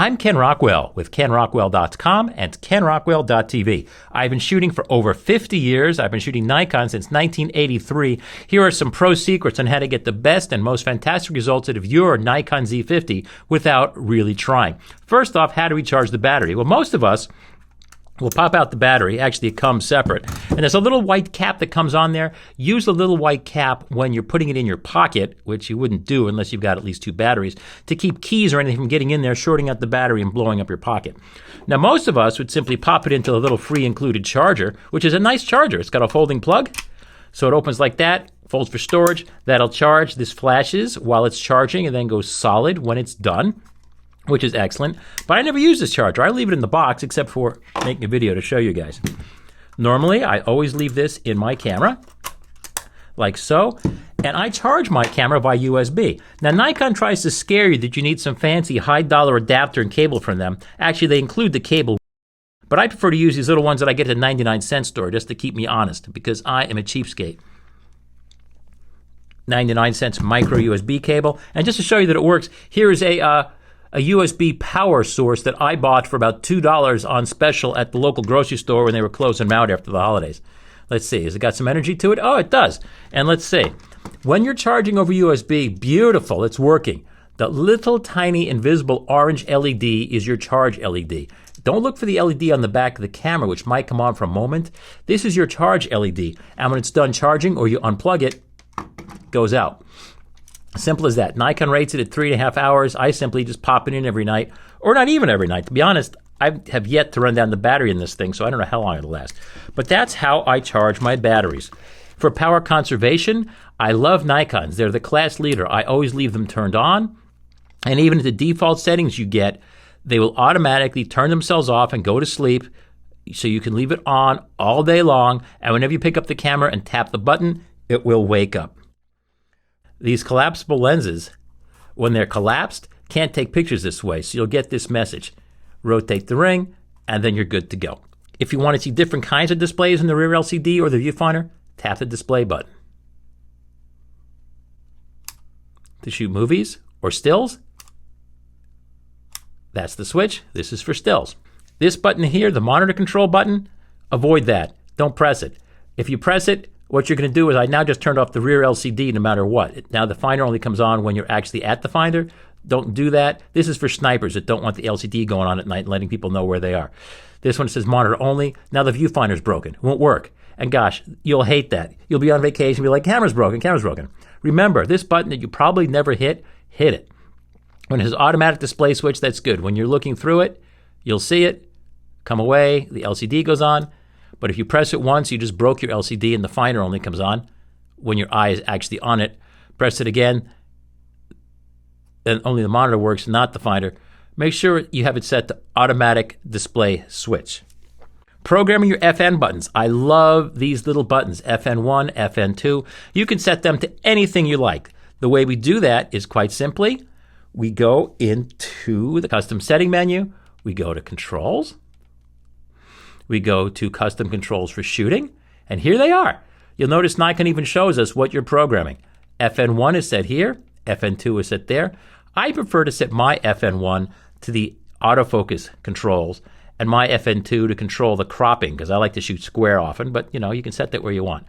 I'm Ken Rockwell with KenRockwell.com and KenRockwell.tv. I've been shooting for over 50 years. I've been shooting Nikon since 1983. Here are some pro secrets on how to get the best and most fantastic results out of your Nikon Z50 without really trying. First off, how to recharge the battery. Well, most of us will pop out the battery. Actually, it comes separate. And there's a little white cap that comes on there. Use the little white cap when you're putting it in your pocket, which you wouldn't do unless you've got at least two batteries, to keep keys or anything from getting in there, shorting out the battery and blowing up your pocket. Now, most of us would simply pop it into a little free included charger, which is a nice charger. It's got a folding plug, so it opens like that, folds for storage. That'll charge. This flashes while it's charging and then goes solid when it's done, which is excellent. But I never use this charger. I leave it in the box except for making a video to show you guys. Normally, I always leave this in my camera, like so, and I charge my camera by USB. Now, Nikon tries to scare you that you need some fancy high-dollar adapter and cable from them. Actually, they include the cable, but I prefer to use these little ones that I get at the 99-cent store just to keep me honest, because I am a cheapskate. 99 cents micro USB cable. And just to show you that it works, here is a USB power source that I bought for about $2 on special at the local grocery store when they were closing them out after the holidays. Let's see, has it got some energy to it? Oh, it does. And let's see, when you're charging over USB, beautiful, it's working. The little tiny invisible orange LED is your charge LED. Don't look for the LED on the back of the camera, which might come on for a moment. This is your charge LED. And when it's done charging or you unplug it, it goes out. Simple as that. Nikon rates it at 3.5 hours. I simply just pop it in every night, or not even every night. To be honest, I have yet to run down the battery in this thing, so I don't know how long it'll last. But that's how I charge my batteries. For power conservation, I love Nikons. They're the class leader. I always leave them turned on, and even at the default settings you get, they will automatically turn themselves off and go to sleep, so you can leave it on all day long, and whenever you pick up the camera and tap the button, it will wake up. These collapsible lenses, when they're collapsed, can't take pictures this way, so you'll get this message. Rotate the ring, and then you're good to go. If you want to see different kinds of displays in the rear LCD or the viewfinder, tap the display button. To shoot movies or stills, that's the switch. This is for stills. This button here, the monitor control button, avoid that. Don't press it. If you press it, what you're going to do is I now just turned off the rear LCD no matter what. Now the finder only comes on when you're actually at the finder. Don't do that. This is for snipers that don't want the LCD going on at night and letting people know where they are. This one says monitor only. Now the viewfinder's broken. It won't work. And gosh, you'll hate that. You'll be on vacation and be like, camera's broken, camera's broken. Remember, this button that you probably never hit it. When it has automatic display switch, that's good. When you're looking through it, you'll see it, come away, the LCD goes on. But if you press it once, you just broke your LCD and the finder only comes on when your eye is actually on it. Press it again, and only the monitor works, not the finder. Make sure you have it set to automatic display switch. Programming your FN buttons. I love these little buttons, FN1, FN2. You can set them to anything you like. The way we do that is quite simply, we go into the custom setting menu, we go to controls, we go to custom controls for shooting, and here they are. You'll notice Nikon even shows us what you're programming. FN1 is set here, FN2 is set there. I prefer to set my FN1 to the autofocus controls and my FN2 to control the cropping, because I like to shoot square often, but you can set that where you want.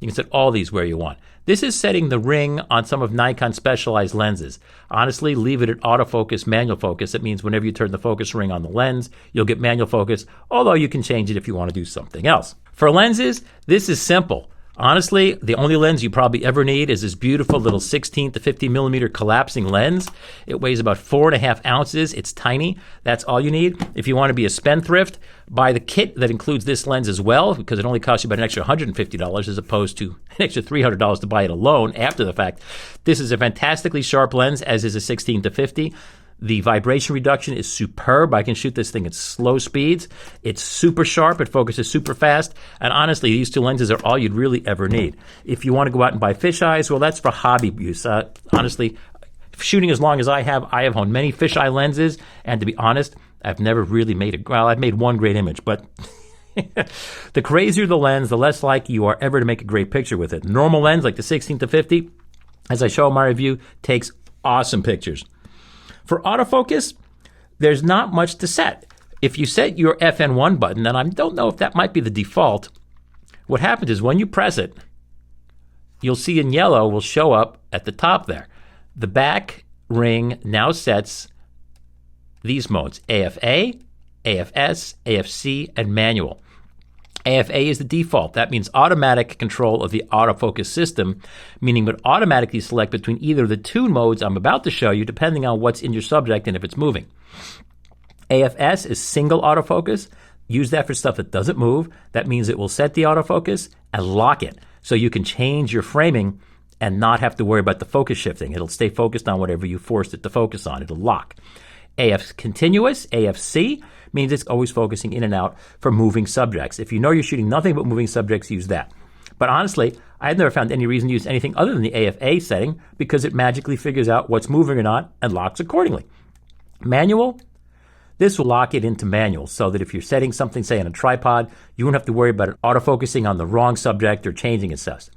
You can set all these where you want. This is setting the ring on some of Nikon's specialized lenses. Honestly, leave it at autofocus, manual focus. It means whenever you turn the focus ring on the lens, you'll get manual focus, although you can change it if you want to do something else. For lenses, this is simple. Honestly, the only lens you probably ever need is this beautiful little 16 to 50 millimeter collapsing lens. It weighs about 4.5 ounces. It's tiny. That's all you need. If you want to be a spendthrift, buy the kit that includes this lens as well, because it only costs you about an extra $150 as opposed to an extra $300 to buy it alone after the fact. This is a fantastically sharp lens, as is a 16 to 50. The vibration reduction is superb. I can shoot this thing at slow speeds. It's super sharp. It focuses super fast. And honestly, these two lenses are all you'd really ever need. If you want to go out and buy fisheyes, well, that's for hobby use. Honestly, shooting as long as I have owned many fisheye lenses. And to be honest, I've never really I've made one great image. But the crazier the lens, the less likely you are ever to make a great picture with it. Normal lens, like the 16 to 50, as I show in my review, takes awesome pictures. For autofocus, there's not much to set. If you set your FN1 button, and I don't know if that might be the default, what happens is when you press it, you'll see in yellow will show up at the top there. The back ring now sets these modes: AFA, AFS, AFC, and manual. AFA is the default. That means automatic control of the autofocus system, meaning it would automatically select between either of the two modes I'm about to show you, depending on what's in your subject and if it's moving. AFS is single autofocus. Use that for stuff that doesn't move. That means it will set the autofocus and lock it, so you can change your framing and not have to worry about the focus shifting. It'll stay focused on whatever you forced it to focus on. It'll lock. AF continuous, AFC, means it's always focusing in and out for moving subjects. If you know you're shooting nothing but moving subjects, use that. But honestly, I've never found any reason to use anything other than the AFA setting, because it magically figures out what's moving or not and locks accordingly. Manual, this will lock it into manual, so that if you're setting something, say, on a tripod, you won't have to worry about it autofocusing on the wrong subject or changing its stuff.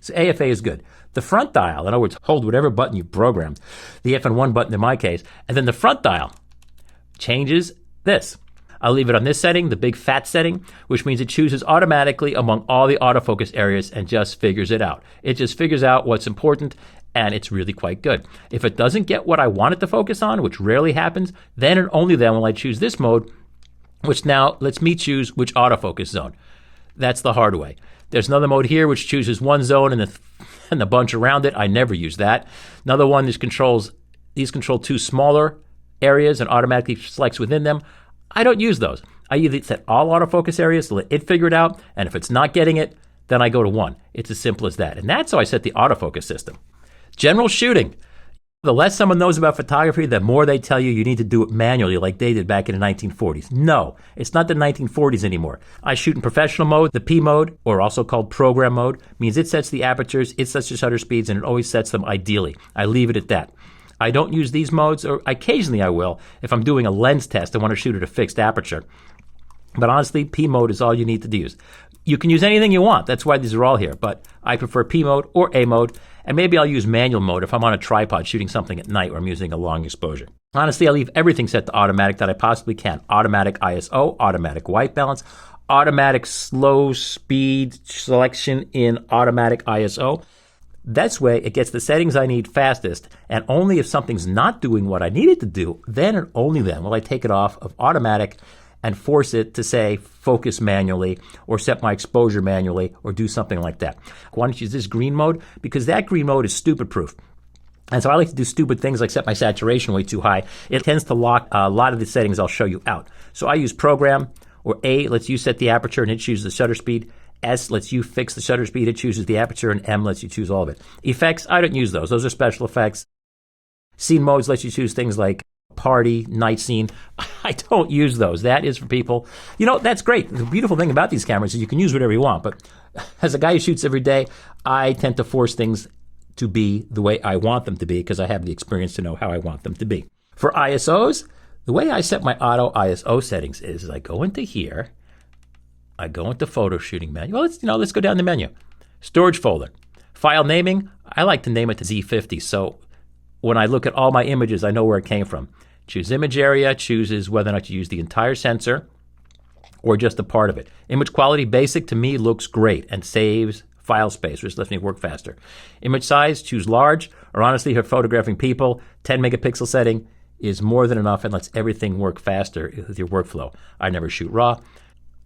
So AFA is good. The front dial, in other words, hold whatever button you programmed, the FN1 button in my case, and then the front dial changes this. I'll leave it on this setting, the big fat setting, which means it chooses automatically among all the autofocus areas and just figures it out. It just figures out what's important, and it's really quite good. If it doesn't get what I want it to focus on, which rarely happens, then and only then will I choose this mode, which now lets me choose which autofocus zone. That's the hard way. There's another mode here which chooses one zone and the bunch around it. I never use that. Another one these control two smaller areas and automatically selects within them. I don't use those. I either set all autofocus areas to let it figure it out, and if it's not getting it, then I go to one. It's as simple as that. And that's how I set the autofocus system. General shooting. The less someone knows about photography, the more they tell you you need to do it manually like they did back in the 1940s. No, it's not the 1940s anymore. I shoot in professional mode. The P mode, or also called program mode, means it sets the apertures, it sets the shutter speeds, and it always sets them ideally. I leave it at that. I don't use these modes, or occasionally I will, if I'm doing a lens test and want to shoot at a fixed aperture. But honestly, P mode is all you need to use. You can use anything you want. That's why these are all here. But I prefer P mode or A mode. And maybe I'll use manual mode if I'm on a tripod shooting something at night or I'm using a long exposure. Honestly, I leave everything set to automatic that I possibly can. Automatic ISO, automatic white balance, automatic slow speed selection in automatic ISO. That's way it gets the settings I need fastest, and only if something's not doing what I need it to do, then and only then will I take it off of automatic and force it to, say, focus manually or set my exposure manually or do something like that. I want to use this green mode because that green mode is stupid proof. And so I like to do stupid things like set my saturation way too high. It tends to lock a lot of the settings I'll show you out. So I use program, or A lets you set the aperture and it chooses the shutter speed. S lets you fix the shutter speed, it chooses the aperture, and M lets you choose all of it. Effects, I don't use those. Those are special effects. Scene modes lets you choose things like party, night scene. I don't use those. That is for people. You know, that's great. The beautiful thing about these cameras is you can use whatever you want. But as a guy who shoots every day, I tend to force things to be the way I want them to be because I have the experience to know how I want them to be. For ISOs, the way I set my auto ISO settings is I go into here, I go into photo shooting menu. Well, let's go down the menu. Storage folder. File naming, I like to name it to Z50. So when I look at all my images, I know where it came from. Choose image area, chooses whether or not you use the entire sensor or just a part of it. Image quality basic to me looks great and saves file space, which lets me work faster. Image size, choose large, or honestly, if you're photographing people, 10 megapixel setting is more than enough and lets everything work faster with your workflow. I never shoot RAW.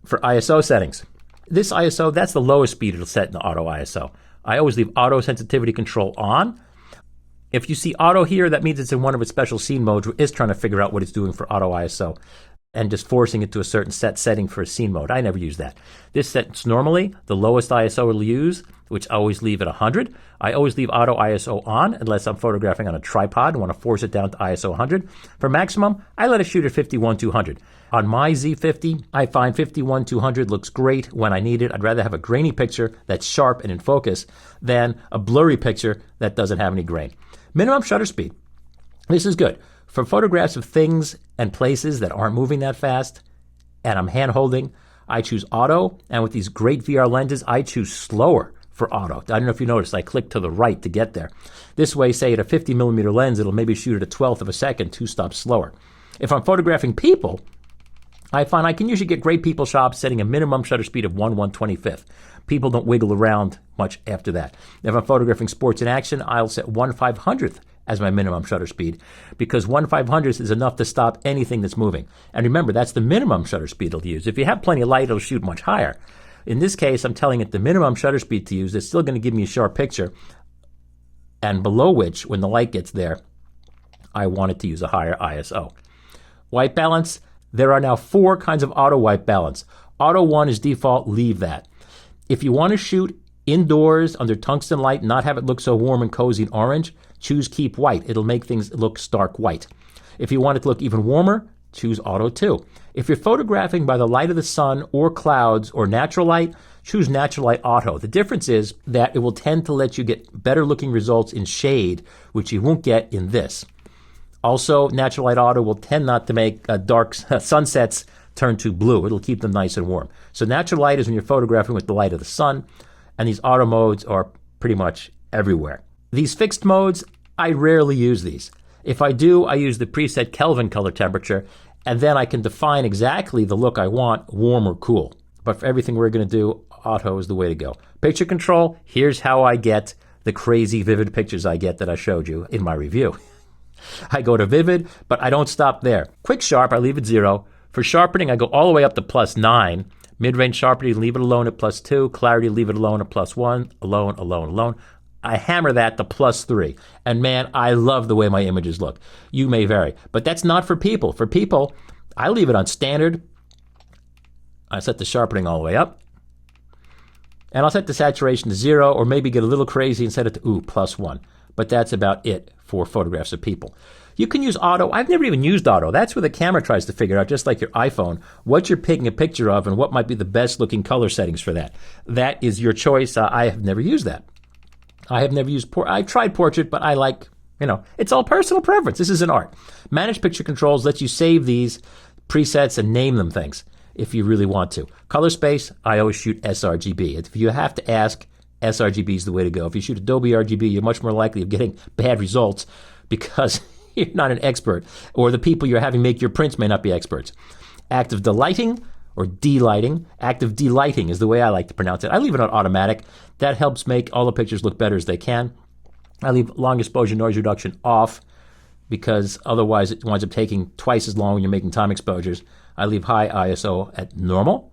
For ISO settings, this ISO, that's the lowest speed it'll set in the auto ISO. I always leave auto sensitivity control on. If you see auto here, that means it's in one of its special scene modes where it's trying to figure out what it's doing for auto ISO and just forcing it to a certain set setting for a scene mode. I never use that. This sets normally the lowest ISO it'll use, which I always leave at 100. I always leave auto ISO on unless I'm photographing on a tripod and want to force it down to ISO 100. For maximum, I let it shoot at 51-200. On my Z50, I find 51-200 looks great when I need it. I'd rather have a grainy picture that's sharp and in focus than a blurry picture that doesn't have any grain. Minimum shutter speed. This is good. For photographs of things and places that aren't moving that fast and I'm hand holding, I choose auto. And with these great VR lenses, I choose slower for auto. I don't know if you noticed, I click to the right to get there. This way, say at a 50 millimeter lens, it'll maybe shoot at a 1/12 of a second, 2 stops slower. If I'm photographing people, I find I can usually get great people shots setting a minimum shutter speed of 1/125th. People don't wiggle around much after that. If I'm photographing sports in action, I'll set 1/500th as my minimum shutter speed, because 1/500th is enough to stop anything that's moving. And remember, that's the minimum shutter speed it'll use. If you have plenty of light, it'll shoot much higher. In this case, I'm telling it the minimum shutter speed to use. It's still going to give me a sharp picture, and below which, when the light gets there, I want it to use a higher ISO. White balance, there are now 4 kinds of auto white balance. Auto 1 is default, leave that. If you want to shoot indoors under tungsten light, not have it look so warm and cozy and orange, choose keep white. It'll make things look stark white. If you want it to look even warmer, choose auto 2. If you're photographing by the light of the sun or clouds or natural light, choose natural light auto. The difference is that it will tend to let you get better looking results in shade, which you won't get in this. Also, natural light auto will tend not to make dark sunsets turn to blue. It'll keep them nice and warm. So natural light is when you're photographing with the light of the sun, and these auto modes are pretty much everywhere. These fixed modes, I rarely use these. If I do, I use the preset Kelvin color temperature, and then I can define exactly the look I want, warm or cool. But for everything we're going to do, auto is the way to go. Picture control, here's how I get the crazy vivid pictures I get that I showed you in my review. I go to vivid, but I don't stop there. Quick sharp, I leave it 0. For sharpening, I go all the way up to +9. Mid-range sharpening, leave it alone at +2. Clarity, leave it alone at +1. Alone, alone, alone. I hammer that to +3. And man, I love the way my images look. You may vary, but that's not for people. For people, I leave it on standard. I set the sharpening all the way up. And I'll set the saturation to 0, or maybe get a little crazy and set it to, +1. But that's about it for photographs of people. You can use auto. I've never even used auto. That's where the camera tries to figure out, just like your iPhone, what you're taking a picture of and what might be the best looking color settings for that. That is your choice. I have never used that. I have never used I've tried portrait, but I like, it's all personal preference. This is an art. Manage picture controls lets you save these presets and name them things if you really want to. Color space, I always shoot sRGB. If you have to ask, sRGB is the way to go. If you shoot Adobe RGB, you're much more likely of getting bad results because you're not an expert, or the people you're having make your prints may not be experts. Active delighting or delighting. Active delighting is the way I like to pronounce it. I leave it on automatic. That helps make all the pictures look better as they can. I leave long exposure noise reduction off because otherwise it winds up taking twice as long when you're making time exposures. I leave high ISO at normal.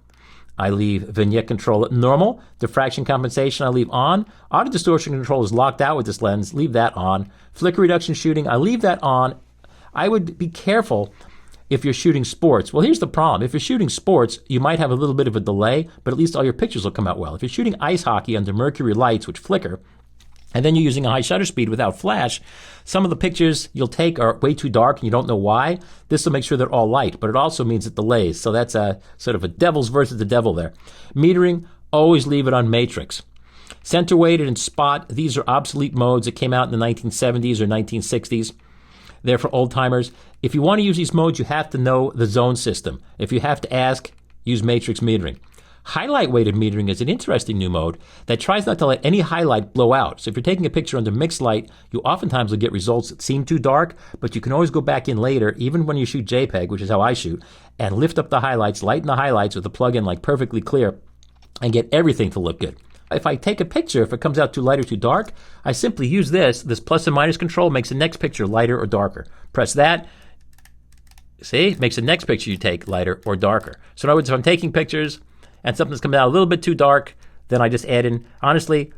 I leave vignette control at normal. Diffraction compensation I leave on. Auto distortion control is locked out with this lens. Leave that on. Flicker reduction shooting, I leave that on. I would be careful if you're shooting sports. Well, here's the problem. If you're shooting sports, you might have a little bit of a delay, but at least all your pictures will come out well. If you're shooting ice hockey under mercury lights, which flicker, and then you're using a high shutter speed without flash, some of the pictures you'll take are way too dark and you don't know why. This will make sure they're all light, but it also means it delays. So that's a sort of a devil's versus the devil there. Metering, always leave it on matrix. Center weighted and spot, these are obsolete modes that came out in the 1970s or 1960s. They're for old timers. If you want to use these modes, you have to know the zone system. If you have to ask, use matrix metering. Highlight weighted metering is an interesting new mode that tries not to let any highlight blow out. So if you're taking a picture under mixed light, you oftentimes will get results that seem too dark, but you can always go back in later, even when you shoot JPEG, which is how I shoot, and lift up the highlights, lighten the highlights with a plugin like Perfectly Clear, and get everything to look good. If I take a picture, if it comes out too light or too dark, I simply use this plus and minus control makes the next picture lighter or darker. Press that. See? It makes the next picture you take lighter or darker. So in other words, if I'm taking pictures and something's coming out a little bit too dark, then I just add in, honestly,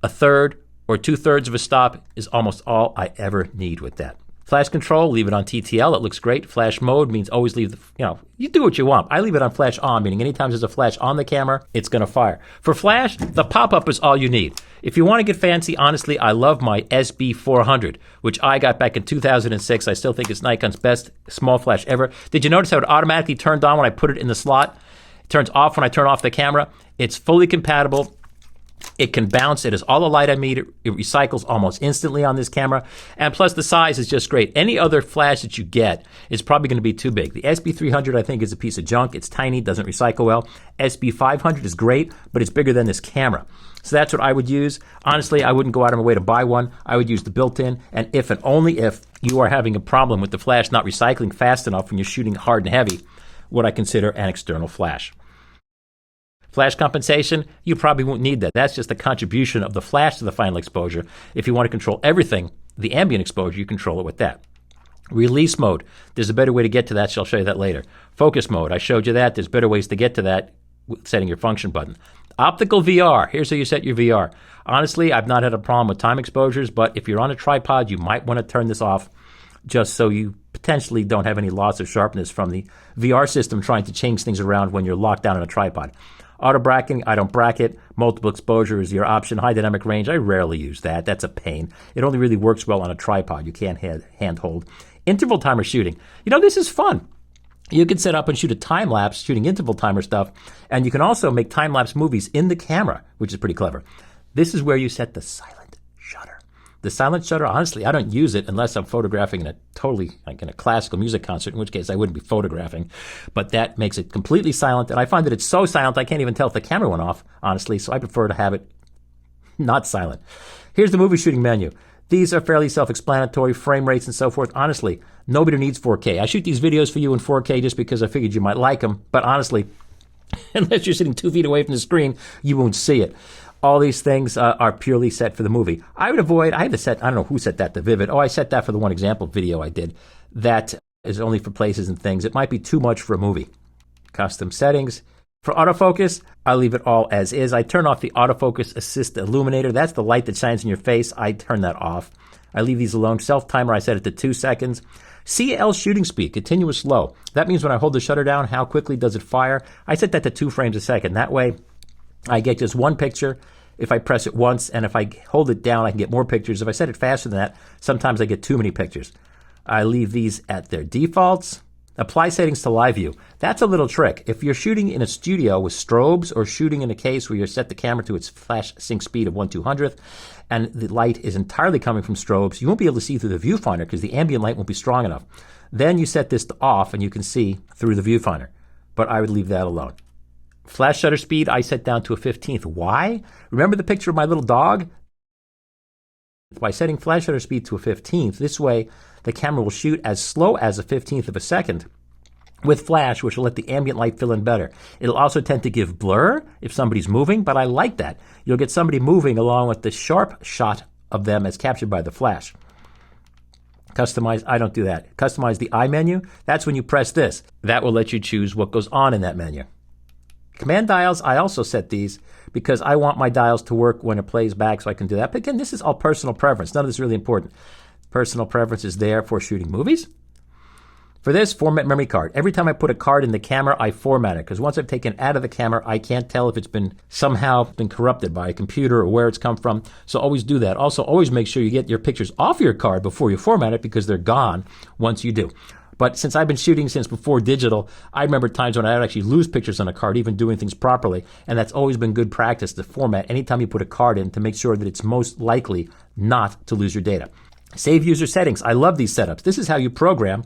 1/3 or 2/3 of a stop is almost all I ever need with that. Flash control, leave it on TTL. It looks great. Flash mode means always leave you do what you want. I leave it on flash on, meaning anytime there's a flash on the camera, it's going to fire. For flash, the pop-up is all you need. If you want to get fancy, honestly, I love my SB400, which I got back in 2006. I still think it's Nikon's best small flash ever. Did you notice how it automatically turned on when I put it in the slot? It turns off when I turn off the camera. It's fully compatible It can bounce. It has all the light I need. It recycles almost instantly on this camera. And plus, the size is just great. Any other flash that you get is probably going to be too big. The SB300, I think, is a piece of junk. It's tiny, doesn't recycle well. SB500 is great, but it's bigger than this camera. So that's what I would use. Honestly, I wouldn't go out of my way to buy one. I would use the built-in. And if and only if you are having a problem with the flash not recycling fast enough when you're shooting hard and heavy, would I consider an external flash. Flash compensation, you probably won't need that. That's just the contribution of the flash to the final exposure. If you want to control everything, the ambient exposure, you control it with that. Release mode, there's a better way to get to that, so I'll show you that later. Focus mode, I showed you that. There's better ways to get to that with setting your function button. Optical VR, here's how you set your VR. Honestly, I've not had a problem with time exposures, but if you're on a tripod, you might want to turn this off just so you potentially don't have any loss of sharpness from the VR system trying to change things around when you're locked down in a tripod. Auto bracketing, I don't bracket. Multiple exposure is your option. High dynamic range, I rarely use that. That's a pain. It only really works well on a tripod. You can't handhold. Interval timer shooting. You know, this is fun. You can set up and shoot a time lapse shooting interval timer stuff, and you can also make time lapse movies in the camera, which is pretty clever. This is where you set the silent shutter. The silent shutter, honestly, I don't use it unless I'm photographing in a classical music concert, in which case I wouldn't be photographing. But that makes it completely silent, and I find that it's so silent I can't even tell if the camera went off, honestly, so I prefer to have it not silent. Here's the movie shooting menu. These are fairly self-explanatory, frame rates and so forth. Honestly, nobody needs 4K. I shoot these videos for you in 4K just because I figured you might like them, but honestly, unless you're sitting 2 feet away from the screen, you won't see it. All these things are purely set for the movie. I would avoid, I have to set, I don't know who set that to Vivid. Oh, I set that for the one example video I did. That is only for places and things. It might be too much for a movie. Custom settings. For autofocus, I leave it all as is. I turn off the autofocus assist illuminator. That's the light that shines in your face. I turn that off. I leave these alone. Self-timer, I set it to 2 seconds. CL shooting speed, continuous low. That means when I hold the shutter down, how quickly does it fire? I set that to 2 frames a second. That way, I get just one picture if I press it once, and if I hold it down, I can get more pictures. If I set it faster than that, sometimes I get too many pictures. I leave these at their defaults. Apply settings to live view. That's a little trick. If you're shooting in a studio with strobes or shooting in a case where you set the camera to its flash sync speed of 1/200th and the light is entirely coming from strobes, you won't be able to see through the viewfinder because the ambient light won't be strong enough. Then you set this to off and you can see through the viewfinder. But I would leave that alone. Flash shutter speed, I set down to a 15th. Why? Remember the picture of my little dog? By setting flash shutter speed to a 15th, this way the camera will shoot as slow as a 15th of a second with flash, which will let the ambient light fill in better. It'll also tend to give blur if somebody's moving, but I like that. You'll get somebody moving along with the sharp shot of them as captured by the flash. Customize, I don't do that. Customize the eye menu, that's when you press this. That will let you choose what goes on in that menu. Command dials, I also set these because I want my dials to work when it plays back, so I can do that. But again, this is all personal preference. None of this is really important. Personal preference is there for shooting movies. For this, format memory card. Every time I put a card in the camera, I format it, because once I've taken it out of the camera, I can't tell if it's been somehow been corrupted by a computer or where it's come from. So always do that. Also, always make sure you get your pictures off your card before you format it, because they're gone once you do. But since I've been shooting since before digital, I remember times when I would actually lose pictures on a card, even doing things properly. And that's always been good practice to format anytime you put a card in to make sure that it's most likely not to lose your data. Save user settings. I love these setups. This is how you program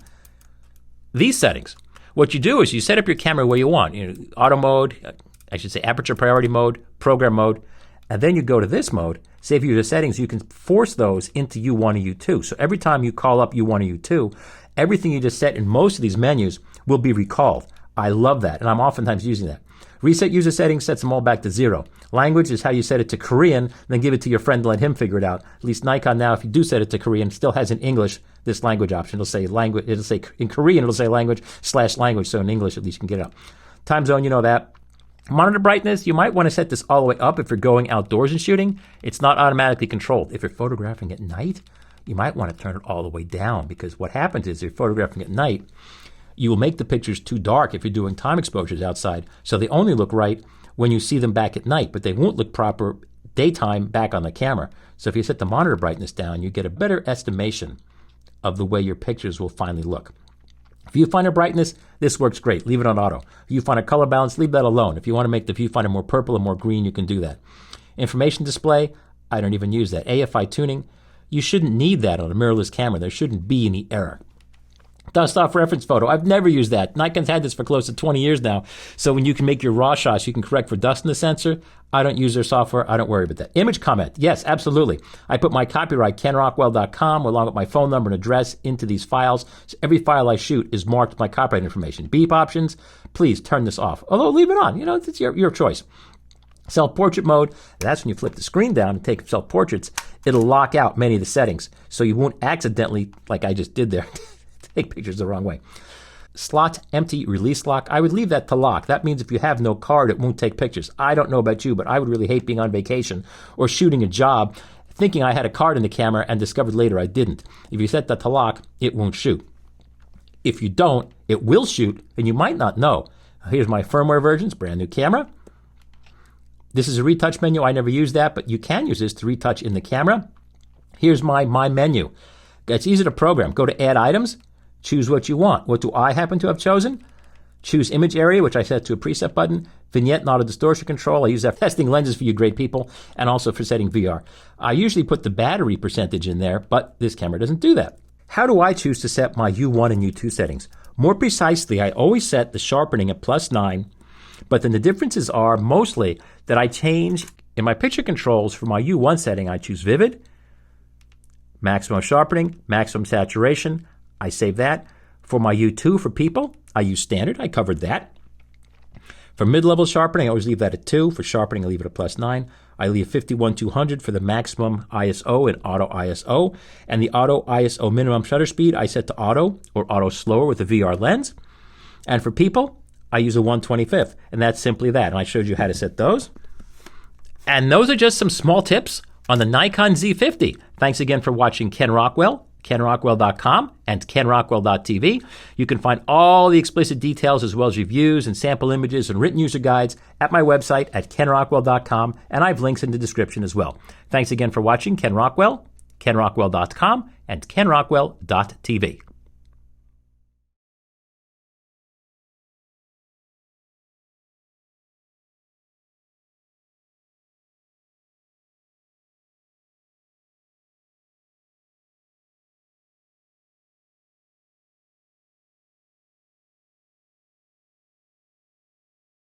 these settings. What you do is you set up your camera where you want. Auto mode, I should say aperture priority mode, program mode, and then you go to this mode, save user settings. You can force those into U1 or U2. So every time you call up U1 or U2, everything you just set in most of these menus will be recalled. I love that, and I'm oftentimes using that. Reset user settings sets them all back to 0. Language is how you set it to Korean, then give it to your friend and let him figure it out. At least Nikon now, if you do set it to Korean, still has in English this language option. It'll say language. It'll say in Korean, it'll say language/language. So in English, at least you can get it out. Time zone, you know that. Monitor brightness, you might want to set this all the way up if you're going outdoors and shooting. It's not automatically controlled. If you're photographing at night, you might want to turn it all the way down, because what happens is if you're photographing at night, you will make the pictures too dark if you're doing time exposures outside. So they only look right when you see them back at night, but they won't look proper daytime back on the camera. So if you set the monitor brightness down, you get a better estimation of the way your pictures will finally look. Viewfinder brightness, this works great. Leave it on auto. Viewfinder color balance, leave that alone. If you want to make the viewfinder more purple or more green, you can do that. Information display, I don't even use that. AFI tuning, you shouldn't need that on a mirrorless camera. There shouldn't be any error. Dust off reference photo. I've never used that. Nikon's had this for close to 20 years now. So when you can make your raw shots, you can correct for dust in the sensor. I don't use their software. I don't worry about that. Image comment. Yes, absolutely. I put my copyright, kenrockwell.com, along with my phone number and address into these files. So every file I shoot is marked with my copyright information. Beep options, please turn this off. Although leave it on. It's your choice. Self-portrait mode, that's when you flip the screen down and take self-portraits. It'll lock out many of the settings. So you won't accidentally, like I just did there, take pictures the wrong way. Slot empty release lock. I would leave that to lock. That means if you have no card, it won't take pictures. I don't know about you, but I would really hate being on vacation or shooting a job thinking I had a card in the camera and discovered later I didn't. If you set that to lock, it won't shoot. If you don't, it will shoot, and you might not know. Here's my firmware versions, brand new camera. This is a retouch menu. I never use that, but you can use this to retouch in the camera. Here's my menu. It's easy to program. Go to Add Items. Choose what you want. What do I happen to have chosen? Choose Image Area, which I set to a preset button. Vignette and Auto Distortion Control. I use that for testing lenses for you great people and also for setting VR. I usually put the battery percentage in there, but this camera doesn't do that. How do I choose to set my U1 and U2 settings? More precisely, I always set the sharpening at +9, but then the differences are mostly that I change in my picture controls. For my U1 setting, I choose Vivid, maximum sharpening, maximum saturation. I save that. For my U2 for people, I use standard. I covered that. For mid-level sharpening, I always leave that at 2. For sharpening, I leave it at +9. I leave 51-200 for the maximum ISO and auto ISO. And the auto ISO minimum shutter speed, I set to auto or auto slower with a VR lens. And for people, I use a 1/25th. And that's simply that. And I showed you how to set those. And those are just some small tips on the Nikon Z50. Thanks again for watching Ken Rockwell, kenrockwell.com and kenrockwell.tv. You can find all the explicit details as well as reviews and sample images and written user guides at my website at kenrockwell.com, and I have links in the description as well. Thanks again for watching Ken Rockwell, kenrockwell.com and kenrockwell.tv.